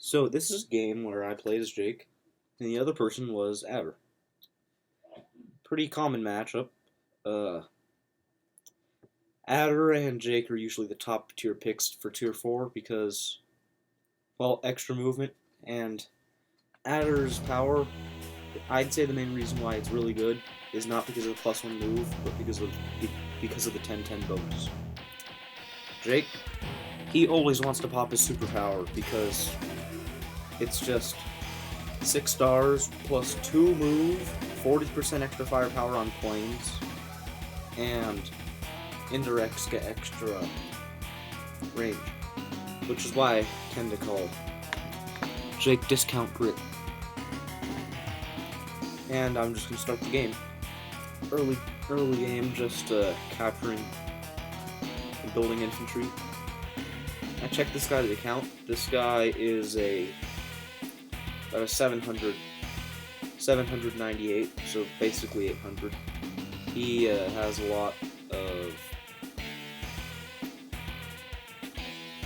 So this is a game where I played as Jake, and the other person was Adder. Pretty common matchup. Uh, Adder and Jake are usually the top tier picks for tier 4 because, well, extra movement, and Adder's power, I'd say the main reason why it's really good is not because of the +1 move, but because of the 10-10 bonus. Jake, he always wants to pop his superpower because it's just 6 stars plus 2 move, 40% extra firepower on planes, and indirects get extra range, which is why I tend to call Jake Discount Grit. And I'm just gonna start the game. Early game, just capturing and building infantry. I checked this guy's account. This guy is about a 798, so basically 800. He has a lot of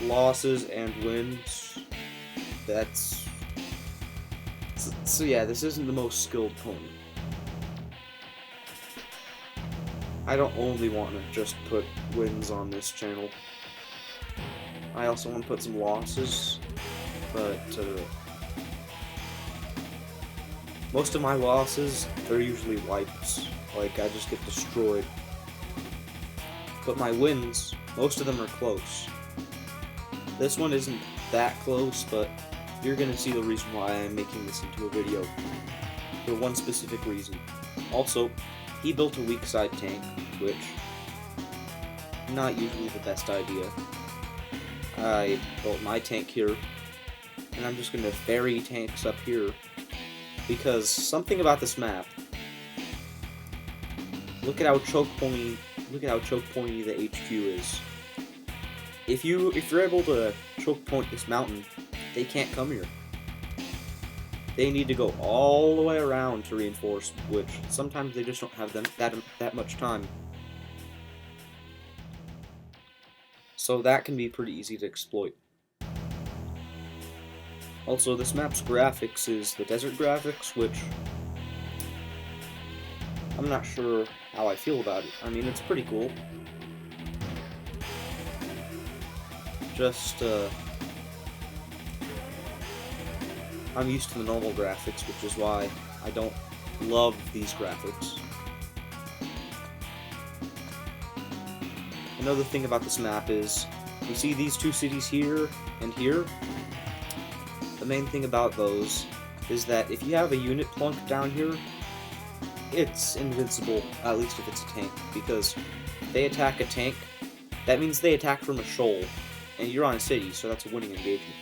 losses and wins. So yeah, this isn't the most skilled pony. I don't only want to just put wins on this channel. I also want to put some losses, but most of my losses, they're usually wipes. Like, I just get destroyed. But my wins, most of them are close. This one isn't that close, but you're gonna see the reason why I'm making this into a video. For one specific reason. Also, he built a weak side tank, which, not usually the best idea. I built my tank here, and I'm just gonna ferry tanks up here, because something about this map, look at how choke pointy the HQ is. If you're able to choke point this mountain, they can't come here. They need to go all the way around to reinforce, which sometimes they just don't have that much time. So that can be pretty easy to exploit. Also, this map's graphics is the desert graphics, which I'm not sure how I feel about it. I mean, it's pretty cool. Just, I'm used to the normal graphics, which is why I don't love these graphics. Another thing about this map is, you see these two cities here and here? The main thing about those is that if you have a unit plunked down here, it's invincible, at least if it's a tank, because they attack a tank, that means they attack from a shoal, and you're on a city, so that's a winning engagement.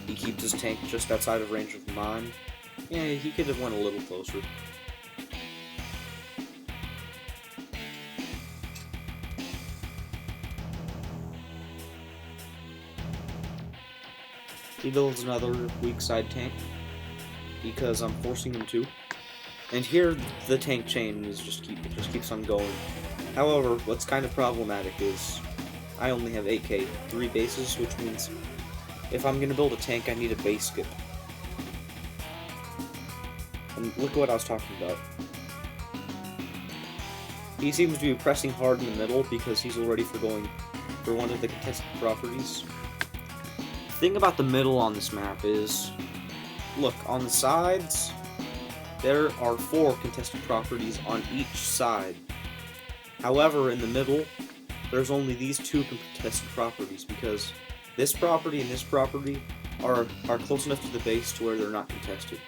He keeps his tank just outside of range of mine. Yeah, he could have went a little closer. He builds another weak side tank because I'm forcing him to. And here the tank chain is just keeps on going. However, what's kind of problematic is I only have 8k, 3 bases, which means if I'm gonna build a tank, I need a base skip. And look at what I was talking about. He seems to be pressing hard in the middle because he's already going for one of the contested properties. The thing about the middle on this map is, look, on the sides, there are 4 contested properties on each side. However, in the middle, there's only these 2 contested properties because this property and this property are close enough to the base to where they're not contested.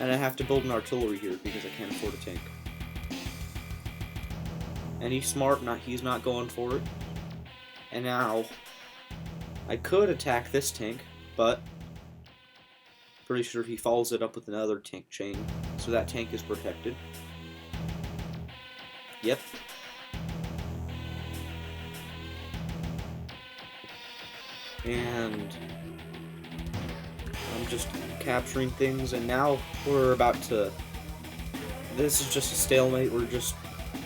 And I have to build an artillery here because I can't afford a tank. And he's smart, he's not going for it. And now, I could attack this tank, but pretty sure he follows it up with another tank chain, so that tank is protected. Yep. And I'm just capturing things, and now we're about to... This is just a stalemate, we're just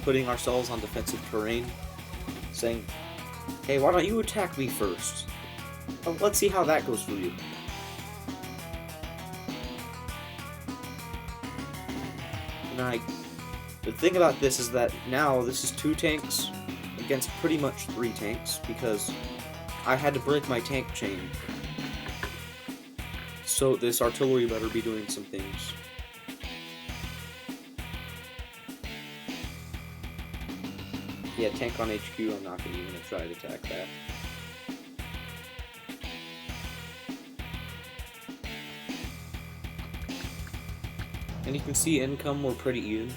putting ourselves on defensive terrain. saying, "Hey, why don't you attack me first? Well, let's see how that goes for you." And the thing about this is that now this is 2 tanks against pretty much 3 tanks, because I had to break my tank chain. So this artillery better be doing some things. Yeah, tank on HQ, I'm not going to even try to attack that. And you can see income, we're pretty even.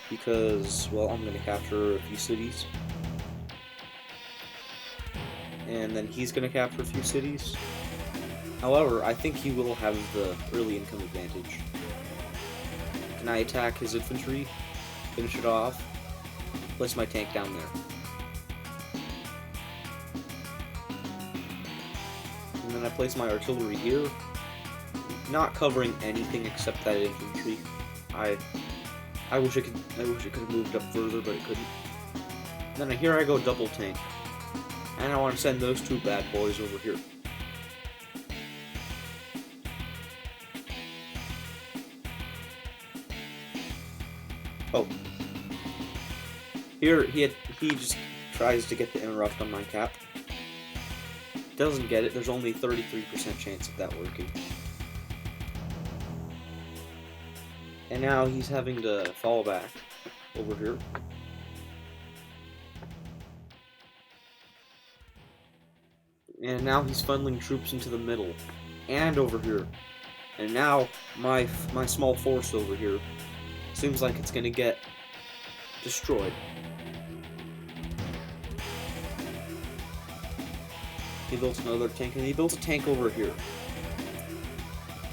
Because, well, I'm going to capture a few cities. And then he's going to capture a few cities. However, I think he will have the early income advantage. Can I attack his infantry? Finish it off? Place my tank down there. And then I place my artillery here. Not covering anything except that infantry. I wish it could have moved up further, but it couldn't. And then here I go double tank. And I want to send those 2 bad boys over here. Oh. Here he just tries to get the interrupt on my cap. Doesn't get it. There's only 33% chance of that working. And now he's having to fall back over here. And now he's funneling troops into the middle and over here. And now my small force over here seems like it's gonna get destroyed. He built another tank, and he built a tank over here.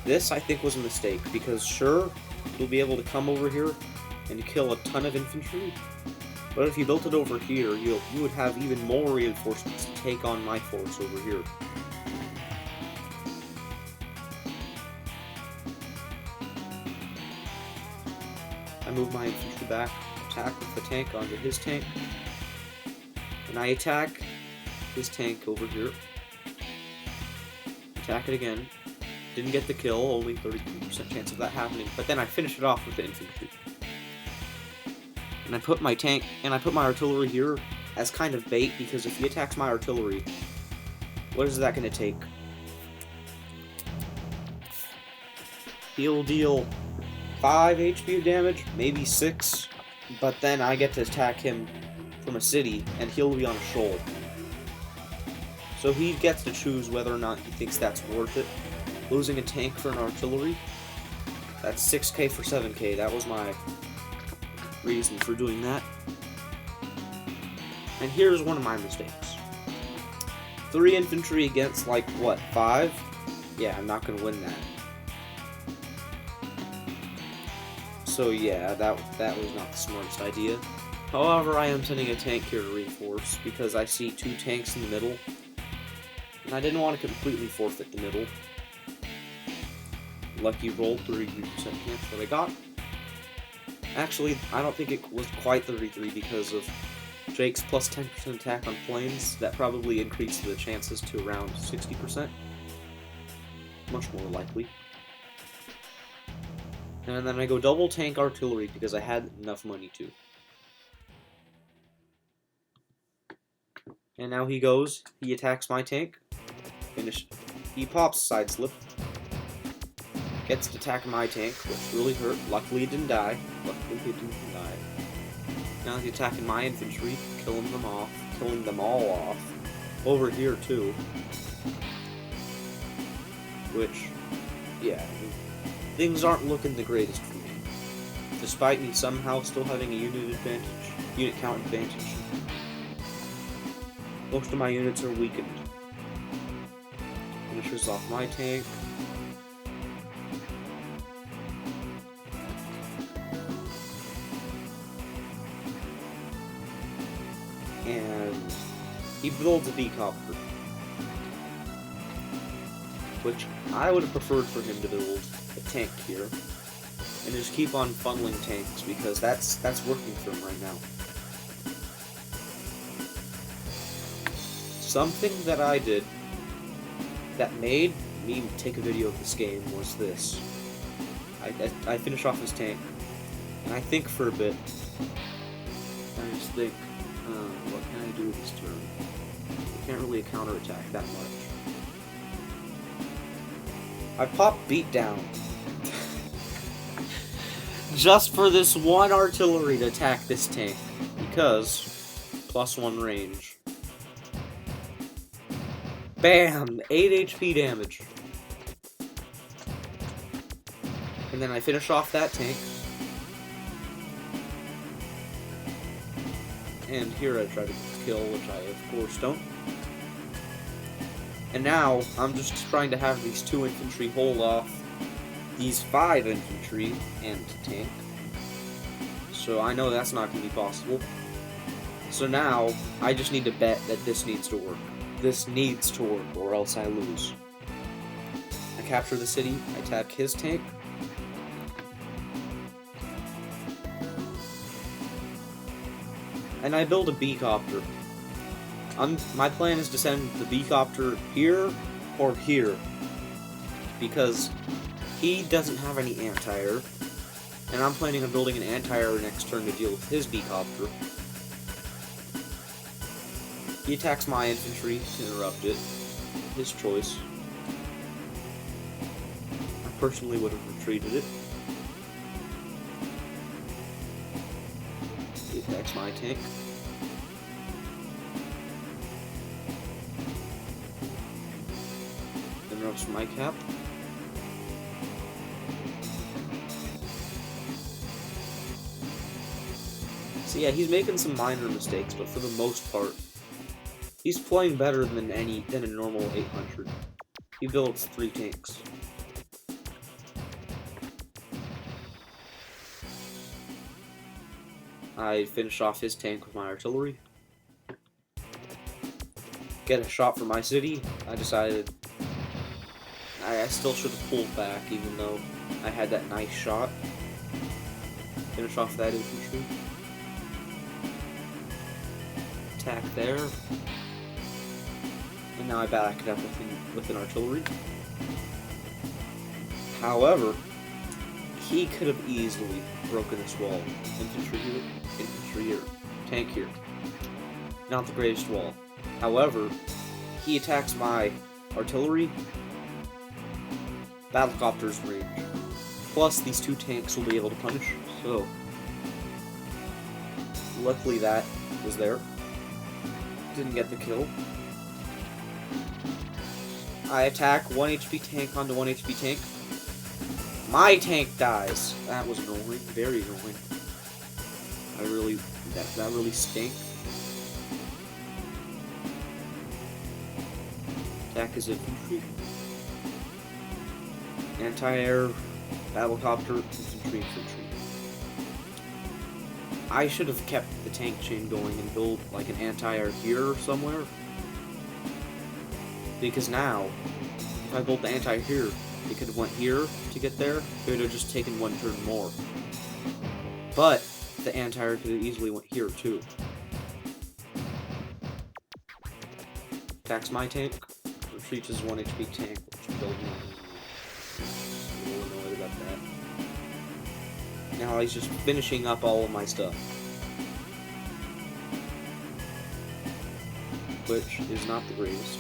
This, I think, was a mistake, because sure, you'll be able to come over here and kill a ton of infantry, but if you built it over here, you would have even more reinforcements to take on my force over here. I move my infantry back, attack with the tank onto his tank, and I attack his tank over here. Attack it again. Didn't get the kill, only 33% chance of that happening, but then I finish it off with the infantry. And I put my tank, and I put my artillery here as kind of bait, because if he attacks my artillery, what is that going to take? He'll deal 5 HP of damage, maybe 6, but then I get to attack him from a city, and he'll be on a shoal. So he gets to choose whether or not he thinks that's worth it. Losing a tank for an artillery, that's 6k for 7k. That was my reason for doing that. And here's one of my mistakes. 3 infantry against, like, what, 5? Yeah, I'm not going to win that. So yeah, that was not the smartest idea. However, I am sending a tank here to reinforce, because I see 2 tanks in the middle. And I didn't want to completely forfeit the middle. Lucky roll, 33% chance that I got. Actually, I don't think it was quite 33 because of Jake's plus 10% attack on planes. That probably increased the chances to around 60%. Much more likely. And then I go double tank artillery because I had enough money to. And now he goes, he attacks my tank. Finished. He pops side slip. Gets to attack my tank, which really hurt. Luckily it didn't die. Now he's attacking my infantry, killing them all off. Over here too. Which, yeah, things aren't looking the greatest for me. Despite me somehow still having a unit count advantage. Most of my units are weakened. Finishes off my tank. And he builds a decopter, which I would have preferred for him to build a tank here, and just keep on funneling tanks, because that's working for him right now. something that I did that made me take a video of this game was this. I finish off this tank, and I think for a bit. I just think, what can I do this turn? I can't really counterattack that much. I pop Beatdown. Just for this one artillery to attack this tank, because +1 range. Bam! 8 HP damage. And then I finish off that tank. And here I try to kill, which I of course don't. And now, I'm just trying to have these 2 infantry hold off these 5 infantry and tank. So I know that's not going to be possible. So now, I just need to bet that this needs to work. This needs to work, or else I lose. I capture the city, I attack his tank. And I build a B-copter. My plan is to send the B-copter here or here, because he doesn't have any anti-air, and I'm planning on building an anti-air next turn to deal with his B-copter. He attacks my infantry to interrupt it. His choice. I personally would have retreated it. He attacks my tank. Interrupts my cap. So yeah, he's making some minor mistakes, but for the most part, he's playing better than a normal 800. He builds 3 tanks. I finish off his tank with my artillery. Get a shot for my city. I decided I still should have pulled back, even though I had that nice shot. Finish off that infantry. Attack there. And now I back it up with an artillery. However, he could have easily broken this wall. Infantry here, tank here. Not the greatest wall. However, he attacks my artillery. Battlecopter's range. Plus, these 2 tanks will be able to punish, so luckily that was there. Didn't get the kill. I attack 1 HP tank onto 1 HP tank. My tank dies. That was annoying. Very annoying. That really stink. Attack his infantry. Anti-air, battlecopter, infantry. I should have kept the tank chain going and built like an anti-air here somewhere. Because now, if I built the anti-air here, it could have went here to get there. It would have just taken 1 turn more. But the anti-air could have easily went here too. Attacks my tank. Retreats his 1 HP tank, which killed me. I'm a little annoyed about that. Now he's just finishing up all of my stuff. Which is not the greatest.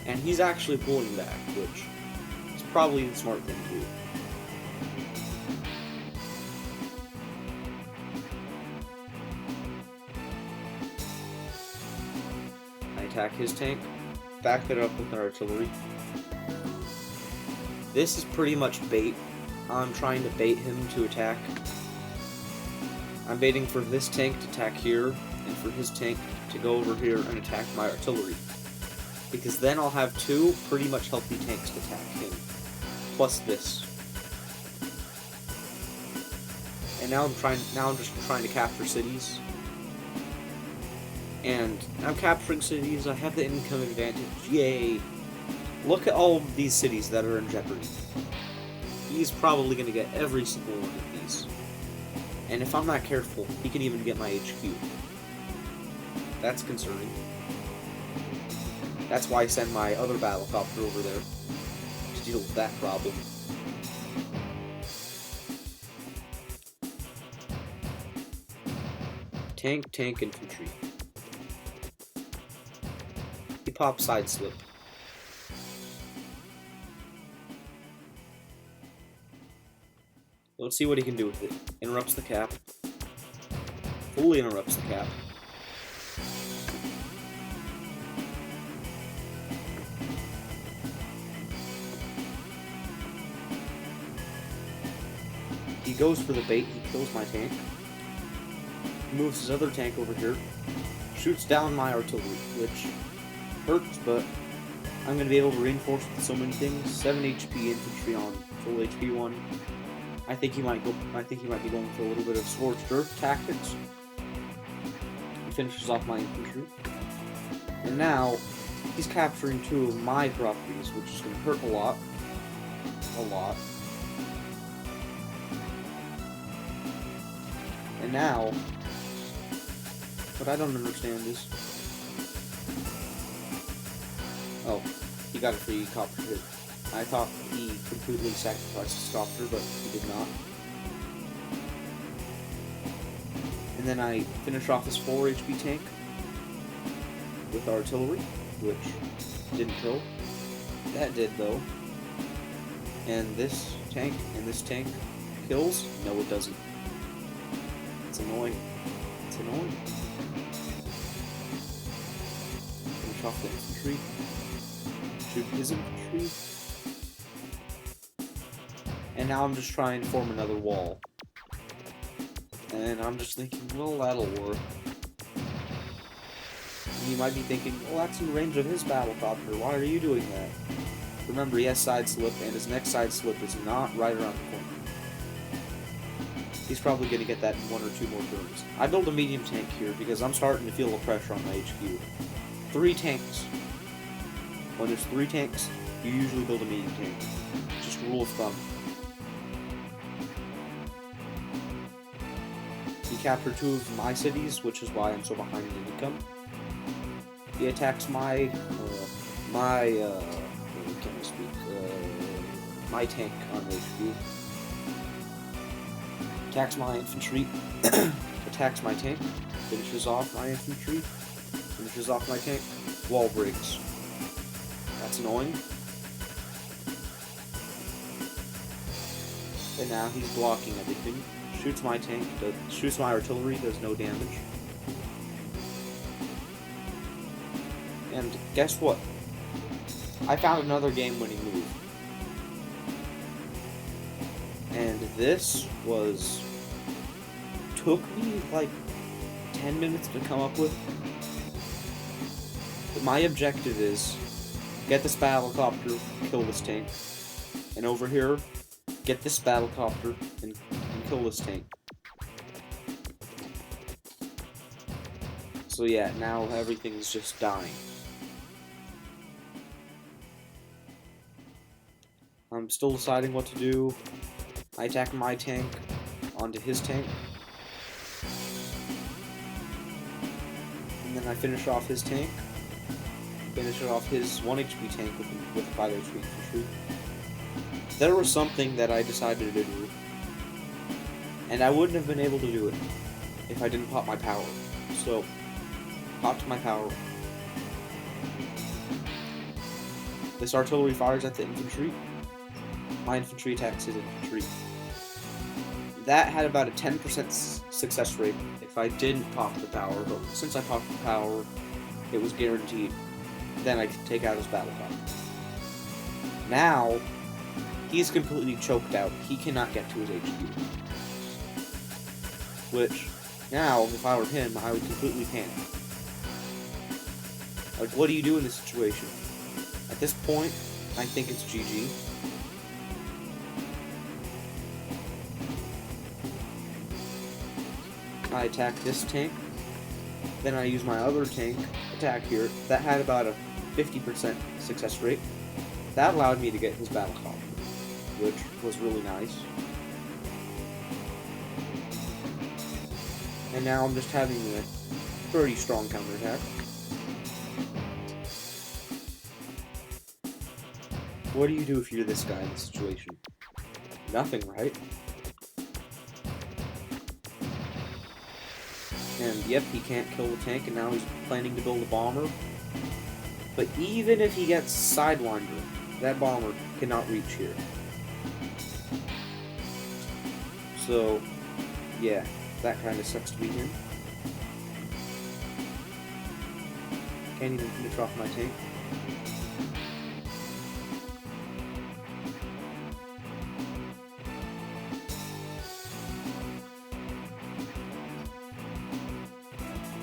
And he's actually pulling back, which is probably the smart thing to do. I attack his tank, back it up with an artillery. This is pretty much bait. I'm trying to bait him to attack. I'm baiting for this tank to attack here, and for his tank to go over here and attack my artillery. Because then I'll have 2 pretty much healthy tanks to attack him. Plus this. And now I'm just trying to capture cities. And I'm capturing cities, I have the income advantage, yay! Look at all of these cities that are in jeopardy. He's probably going to get every single one of these. And if I'm not careful, he can even get my HQ. That's concerning. That's why I send my other battlecopter over there to deal with that problem. Tank, infantry. He pops side slip. Let's see what he can do with it. Interrupts the cap. Fully interrupts the cap. He goes for the bait. He kills my tank. Moves his other tank over here. Shoots down my artillery, which hurts, but I'm going to be able to reinforce with so many things. 7 HP infantry on full HP one. I think he might be going for a little bit of scorched earth tactics. He finishes off my infantry. And now he's capturing 2 of my properties, which is going to hurt a lot. And now, what I don't understand is, oh, he got a free copter hit. I thought he completely sacrificed his copter, but he did not. And then I finish off this 4 HP tank with artillery, which didn't kill. That did, though. And this tank kills? No, it doesn't. It's annoying. It's annoying. Finish off the infantry. Shoot his infantry. And now I'm just trying to form another wall. And I'm just thinking, well, that'll work. And you might be thinking, well, that's in range of his battlecopter. Why are you doing that? Remember, he has side slip, and his next side slip is not right around the corner. He's probably going to get that in 1 or 2 more turns. I build a medium tank here because I'm starting to feel the pressure on my HQ. 3 tanks. When there's 3 tanks, you usually build a medium tank. Just rule of thumb. He captured 2 of my cities, which is why I'm so behind in income. He attacks my tank on HQ. Attacks my infantry. Attacks my tank. Finishes off my infantry. Finishes off my tank. Wall breaks. That's annoying. And now he's blocking everything. Shoots my tank. Shoots my artillery. Does no damage. And guess what? I found another game-winning move. And this took me like 10 minutes to come up with. But my objective is get this battlecopter, kill this tank. And over here, get this battlecopter and kill this tank. So yeah, now everything's just dying. I'm still deciding what to do. I attack my tank onto his tank. And then I finish off his tank. Finish off his 1 HP tank with 5 HP infantry. There was something that I decided to do. And I wouldn't have been able to do it if I didn't pop my power. So, popped my power. This artillery fires at the infantry. My infantry attacks his infantry. That had about a 10% success rate if I didn't pop the power, but since I popped the power, it was guaranteed. Then I could take out his battlecopter. Now, he's completely choked out. He cannot get to his HQ. Which, now, if I were him, I would completely panic. Like, what do you do in this situation? At this point, I think it's GG. I attack this tank, then I use my other tank, attack here. That had about a 50% success rate. That allowed me to get his battlecopter, which was really nice. And now I'm just having to Pretty strong counterattack. What do you do if you're this guy in this situation? Nothing, right? And yep, he can't kill the tank, and now he's planning to build a bomber. But even if he gets Sidewinder, that bomber cannot reach here. So, yeah, that kind of sucks to be him. Can't even finish off my tank.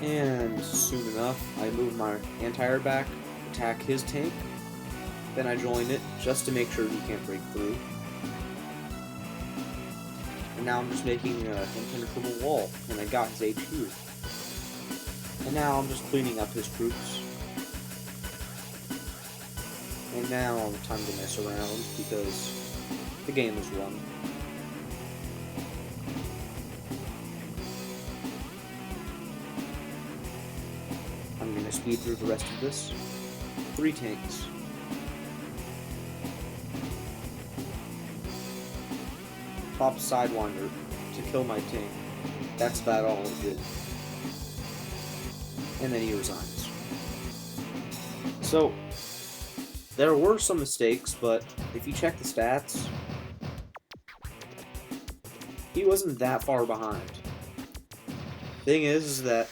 And soon enough, I move my anti-air back, attack his tank, then I join it just to make sure he can't break through. And now I'm just making an impenetrable wall, and I got his HQ. And now I'm just cleaning up his troops. And now time to mess around because the game is won. I'm going to speed through the rest of this. 3 tanks. Pop Sidewinder to kill my tank. That's about all it did. And then he resigns. So, there were some mistakes, but if you check the stats, he wasn't that far behind. Thing is that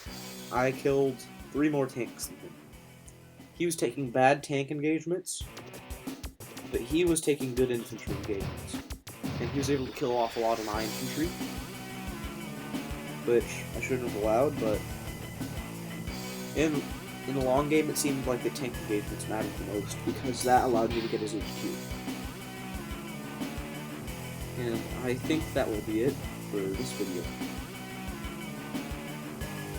I killed 3 more tanks than him. He was taking bad tank engagements, but he was taking good infantry engagements. And he was able to kill off a lot of my infantry, which I shouldn't have allowed, but in the long game it seemed like the tank engagements mattered the most, because that allowed me to get his HQ. And I think that will be it for this video.